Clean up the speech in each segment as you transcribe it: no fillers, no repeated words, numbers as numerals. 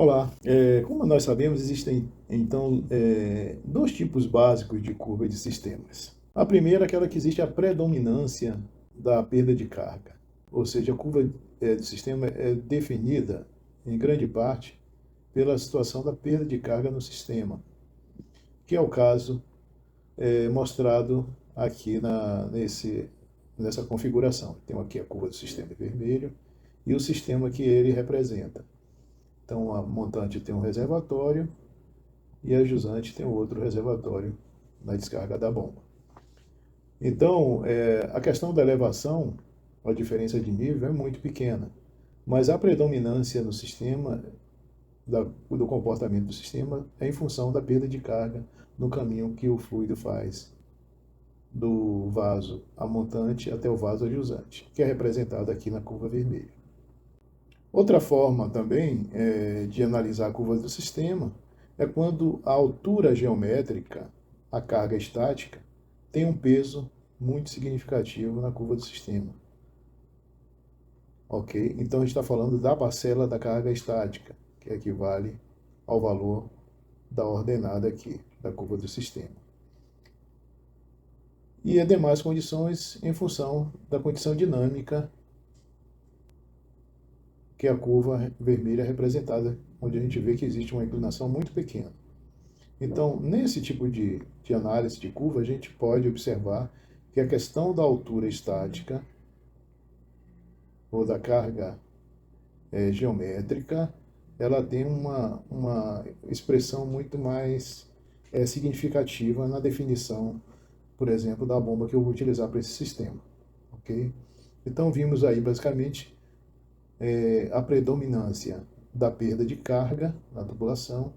Olá, como nós sabemos, existem então dois tipos básicos de curva de sistemas. A primeira é aquela que existe a predominância da perda de carga, ou seja, a curva do sistema é definida em grande parte pela situação da perda de carga no sistema, que é o caso mostrado aqui nessa configuração. Temos aqui a curva do sistema vermelho e o sistema que ele representa. Então, a montante tem um reservatório e a jusante tem outro reservatório na descarga da bomba. Então, a questão da elevação, a diferença de nível é muito pequena, mas a predominância no sistema, do comportamento do sistema, é em função da perda de carga no caminho que o fluido faz do vaso a montante até o vaso a jusante, que é representado aqui na curva vermelha. Outra forma também de analisar a curva do sistema é quando a altura geométrica, a carga estática, tem um peso muito significativo na curva do sistema. Ok? Então a gente está falando da parcela da carga estática, que equivale ao valor da ordenada aqui, da curva do sistema. E as demais condições em função da condição dinâmica, que é a curva vermelha representada, onde a gente vê que existe uma inclinação muito pequena. Então, nesse tipo de análise de curva, a gente pode observar que a questão da altura estática ou da carga geométrica, ela tem uma expressão muito mais significativa na definição, por exemplo, da bomba que eu vou utilizar para esse sistema. Ok? Então, vimos aí basicamente a predominância da perda de carga na tubulação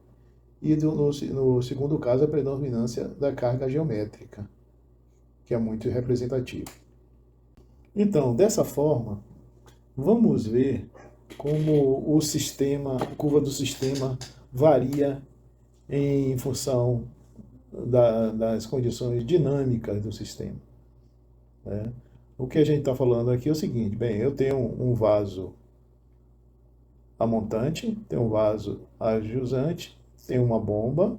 e no segundo caso a predominância da carga geométrica, que é muito representativa. Então, dessa forma, vamos ver como o sistema, a curva do sistema varia em função das condições dinâmicas do sistema. Né? O que a gente está falando aqui é o seguinte: bem, eu tenho um vaso a montante, tenho um vaso a jusante, tenho uma bomba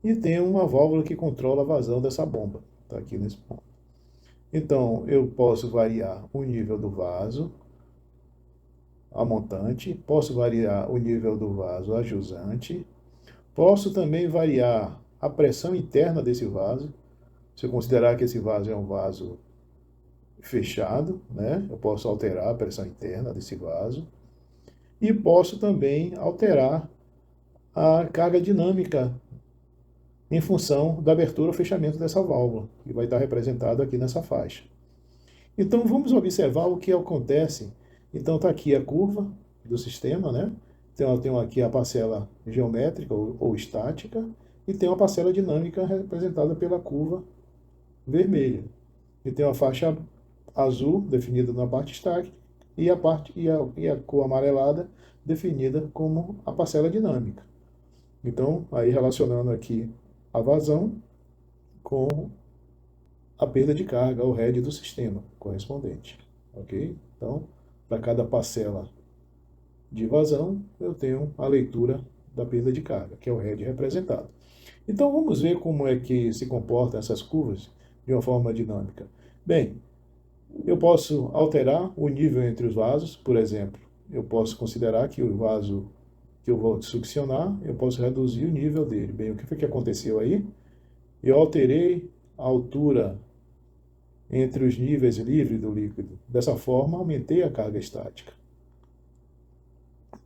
e tenho uma válvula que controla a vazão dessa bomba. Está aqui nesse ponto. Então, eu posso variar o nível do vaso a montante, posso variar o nível do vaso a jusante, posso também variar a pressão interna desse vaso, se eu considerar que esse vaso é um vaso fechado, né? Eu posso alterar a pressão interna desse vaso e posso também alterar a carga dinâmica em função da abertura ou fechamento dessa válvula, que vai estar representado aqui nessa faixa. Então vamos observar o que acontece. Então está aqui a curva do sistema, né? Então tem aqui a parcela geométrica ou estática e tem uma parcela dinâmica representada pela curva vermelha. E tem uma faixa azul definida na parte estática e a cor amarelada definida como a parcela dinâmica. Então, aí relacionando aqui a vazão com a perda de carga, o head do sistema correspondente. Ok? Então, para cada parcela de vazão, eu tenho a leitura da perda de carga, que é o head representado. Então, vamos ver como é que se comportam essas curvas de uma forma dinâmica. Bem, eu posso alterar o nível entre os vasos, por exemplo. Eu posso considerar que o vaso que eu vou succionar, eu posso reduzir o nível dele. Bem, o que foi que aconteceu aí? Eu alterei a altura entre os níveis livres do líquido. Dessa forma, aumentei a carga estática.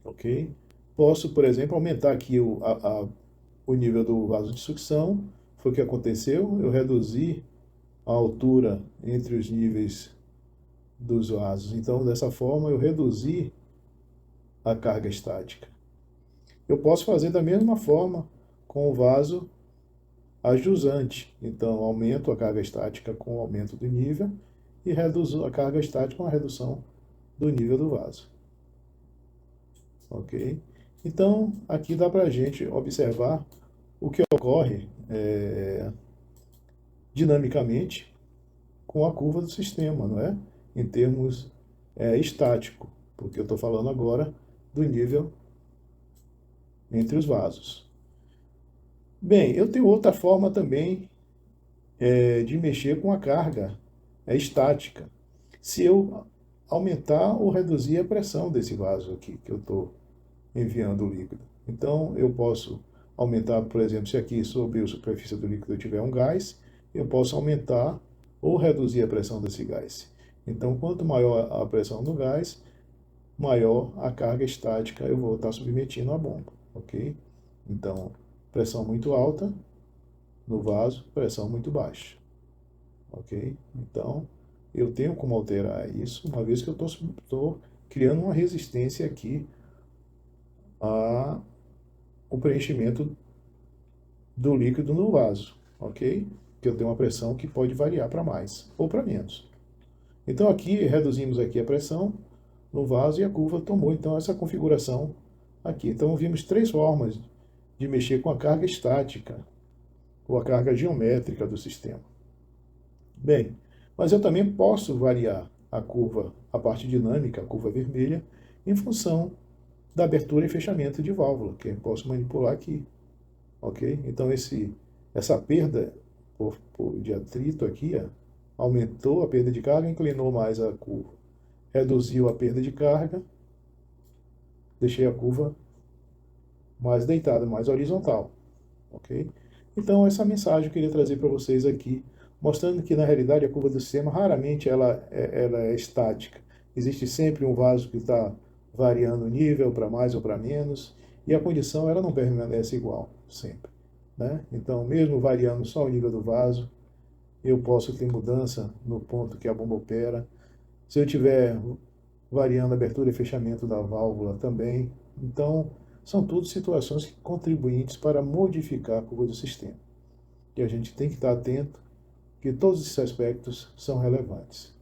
Ok? Posso, por exemplo, aumentar aqui o nível do vaso de sucção. Foi o que aconteceu. Eu reduzi a altura entre os níveis dos vasos. Então, dessa forma, eu reduzi a carga estática. Eu posso fazer da mesma forma com o vaso a jusante. Então, aumento a carga estática com o aumento do nível e reduzo a carga estática com a redução do nível do vaso. Ok? Então, aqui dá para a gente observar o que ocorre dinamicamente com a curva do sistema, não é? Em termos estático, porque eu estou falando agora do nível entre os vasos. Bem, eu tenho outra forma também de mexer com a carga estática. Se eu aumentar ou reduzir a pressão desse vaso aqui, que eu estou enviando o líquido. Então, eu posso aumentar, por exemplo, se aqui sobre a superfície do líquido eu tiver um gás, eu posso aumentar ou reduzir a pressão desse gás. Então, quanto maior a pressão do gás, maior a carga estática eu vou estar submetindo à bomba, ok? Então, pressão muito alta no vaso, pressão muito baixa, ok? Então, eu tenho como alterar isso, uma vez que eu estou criando uma resistência aqui ao preenchimento do líquido no vaso, ok? Que eu tenho uma pressão que pode variar para mais ou para menos. Então aqui reduzimos aqui a pressão no vaso e a curva tomou então essa configuração aqui. Então vimos três formas de mexer com a carga estática ou a carga geométrica do sistema. Bem, mas eu também posso variar a curva, a parte dinâmica, a curva vermelha, em função da abertura e fechamento de válvula, que eu posso manipular aqui, ok? Então essa perda de atrito aqui, ó, aumentou a perda de carga, inclinou mais a curva, reduziu a perda de carga, deixei a curva mais deitada, mais horizontal, ok? Então essa mensagem eu queria trazer para vocês aqui, mostrando que na realidade a curva do sistema raramente ela é estática. Existe sempre um vaso que está variando o nível para mais ou para menos, e a condição ela não permanece igual sempre, né? Então, mesmo variando só o nível do vaso, eu posso ter mudança no ponto que a bomba opera. Se eu tiver variando a abertura e fechamento da válvula também. Então, são tudo situações contribuintes para modificar a curva do sistema. E a gente tem que estar atento que todos esses aspectos são relevantes.